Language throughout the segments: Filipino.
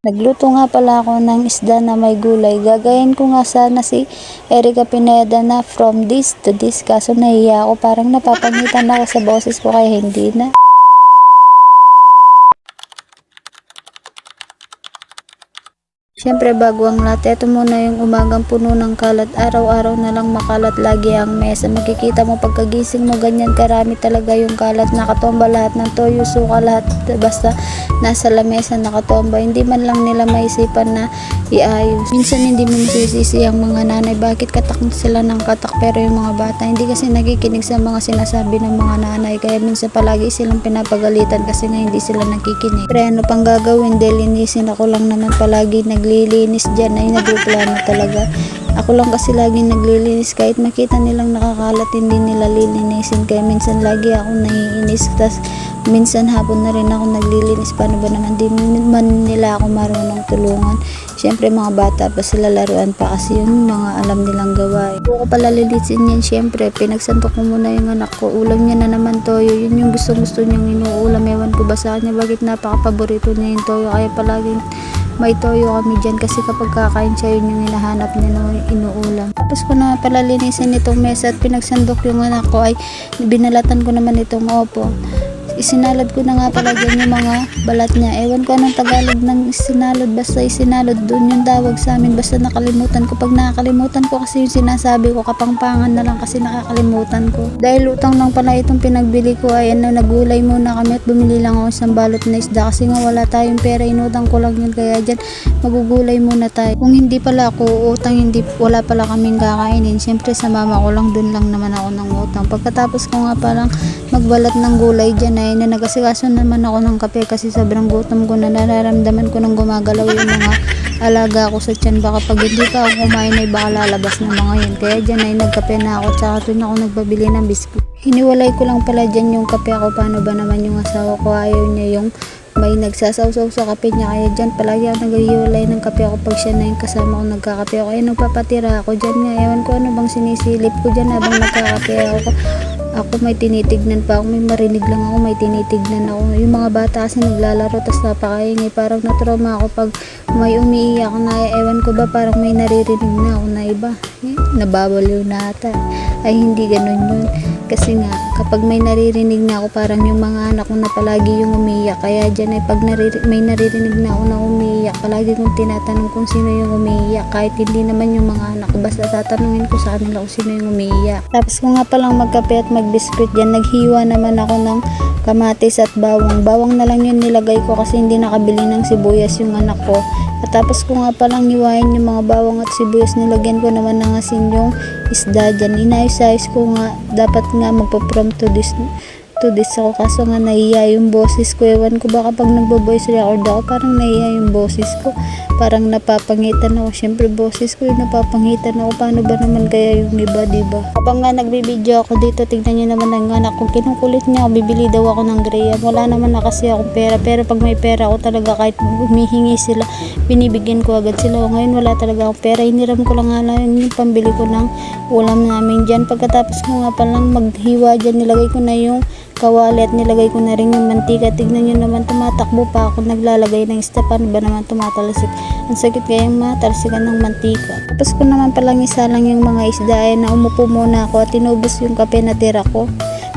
Nagluto nga pala ako ng isda na may gulay. Gagayin ko nga sana si Erica Pineda na from this to this. Kaso nahiya ako. Parang napapangitan ako sa boses ko kaya hindi na. Siyempre bago ang lahat, eto muna yung umagang puno ng kalat. Araw-araw na lang makalat lagi ang mesa. Makikita mo pagkagising mo ganyan karami talaga yung kalat. Nakatomba lahat ng toyo, suka, lahat basta nasa lamesa nakatomba. Hindi man lang nila maisipan na iayos. Minsan hindi mo masisisi ang mga nanay. Bakit katak sila ng katak pero yung mga bata hindi kasi nakikinig sa mga sinasabi ng mga nanay. Kaya minsan palagi silang pinapagalitan kasi nga hindi sila nakikinig. Pero ano pang gagawin, delinisin ako lang naman palagi naglilinis dyan ay nagplano talaga. Ako lang kasi lagi naglilinis kahit makita nilang nakakalat hindi nila lilinisin kaya minsan lagi ako naiinis. Tas minsan hapon na rin ako naglilinis. Paano ba naman di man nila ako marunong tulungan. Siyempre mga bata pa sila, laruan pa kasi yun mga alam nilang gawain. Kung ko pala lilisin yan, siyempre pinagsantok ko muna yung anak ko. Ulam niya na naman toyo, yun yung gusto niyang inuulam. Ewan ko ba sa kanya bakit napaka-paborito niya yung toyo kaya palaging may toyo kami dyan kasi kapag kakain siya yun yung hinahanap niya na inuulam. Tapos ko na pala linisin itong mesa at pinagsandok yung anak ko ay binalatan ko naman itong opo. Isinalod ko na nga pala dyan yung mga balat niya. Ewan ko anong Tagalog ng isinalod. Basta isinalod dun yung tawag sa amin. Basta nakalimutan ko. Pag nakakalimutan ko kasi yung sinasabi ko kapangpangan na lang kasi nakakalimutan ko. Dahil utang lang pala itong pinagbili ko ay nagulay muna kami at bumili lang ako isang balot na isda. Kasi nga wala tayong pera. Inutang ko lang yun kaya dyan magugulay muna tayo. Kung hindi pala ako utang, wala pala kaming kakainin. Siyempre sa mama ko lang dun lang naman ako ng utang. Pagkatapos ko nga palang magbalat ng gulay dyan ay nagasikaso naman ako ng kape kasi sobrang gutom ko na nararamdaman ko nang gumagalaw yung mga alaga ko sa tiyan. Baka pag hindi pa ako kumain ay baka lalabas na mga yun. Kaya dyan ay nagkape na ako tsaka doon ako nagbabili ng biskuit. Hiniwalay ko lang pala dyan yung kape ako. Paano ba naman yung asawa ko ayaw niya yung may nagsasawsaw sa kape niya kaya dyan palagi ako naghiwalay ng kape ako pag siya na yung kasama ko nagkakape ako ay nagpapatira ako dyan nga. Ewan ko ano bang sinisilip ko dyan habang nagkakape ako may tinitignan pa ako, may marinig lang ako, may tinitignan ako. Yung mga bata kasi naglalaro tas napakaingay, parang natrauma ako pag may umiiyak na, ewan ko ba parang may naririnig na ako na iba, nababaliw na ata. Ay hindi ganun yun kasi nga kapag may naririnig na ako parang yung mga anak ko na palagi yung umiiyak, kaya dyan ay pag may naririnig na ako na umiiyak palagi kong tinatanong kung sino yung umiiyak kahit hindi naman yung mga anak ko, basta tatanungin ko sa kanila kung sino yung umiiyak. Tapos ko nga palang magkape at magbiskuit dyan, naghiwa naman ako ng kamatis at bawang na lang yun nilagay ko kasi hindi nakabili ng sibuyas yung anak ko. At tapos ko nga palang hiwain yung mga bawang at sibuyas, nilagyan ko naman ng asin yung isda dyan. Inayos-ayos ko nga, dapat nga magpa-from to this ako kaso nga nahiya yung boses ko. Ewan ko ba kapag nagbo-voice record ako parang nahiya yung boses ko, parang napapangitan ako. Syempre boses ko yung napapangitan ako, paano ba naman kaya yung iba, diba? Kapag nga nagbibideo ako dito, tignan nyo naman ang anak ko, kinukulit niya ako, bibili daw ako ng Graham. Wala naman na kasi akong pera, pero pag may pera ako talaga kahit humihingi sila, binibigyan ko agad sila. Ngayon wala talaga akong pera, hiniram ko lang nga lang yung pambili ko ng ulam namin dyan. Pagkatapos ko nga palang maghiwa dyan, nilagay ko na yung kawali at nilagay ko na rin yung mantika. Tignan nyo naman, tumatakbo pa ako naglalagay ng isda. Paano ba naman tumatalsik? Ang sakit kayang matalsikan ng mantika. Tapos ko naman palang isa lang yung mga isda ay na umupo muna ako at tinubos yung kape na tira ko.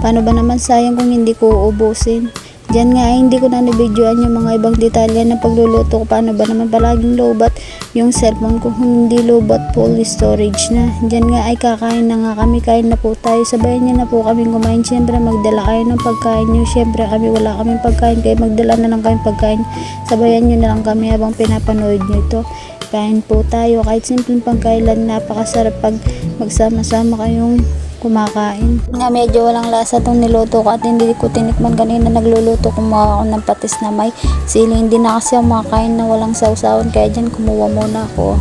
Paano ba naman, sayang kung hindi ko uubusin. Diyan nga ay hindi ko na nabidyoan yung mga ibang detalye ng pagluluto ko. Paano ba naman palaging lowbat yung cellphone ko, kung hindi lowbat full storage na. Diyan nga ay kakain na nga kami, kain na po tayo. Sabayan niyo na po kami kumain. Siyempre magdala kayo ng pagkain niyo. Siyempre kami wala kaming pagkain kaya magdala na lang kayong pagkain. Sabayan niyo na lang kami habang pinapanood niyo ito. Kain po tayo kahit simpleng pagkailan, napakasarap pag magsama-sama kayong kumakain. Nga medyo walang lasa tong niluto ko at hindi ko tinikman kanina nagluluto. Kumuha ako ng patis na may sili. Hindi na kasi ako makakain na walang sausawan kaya dyan kumuha muna ako.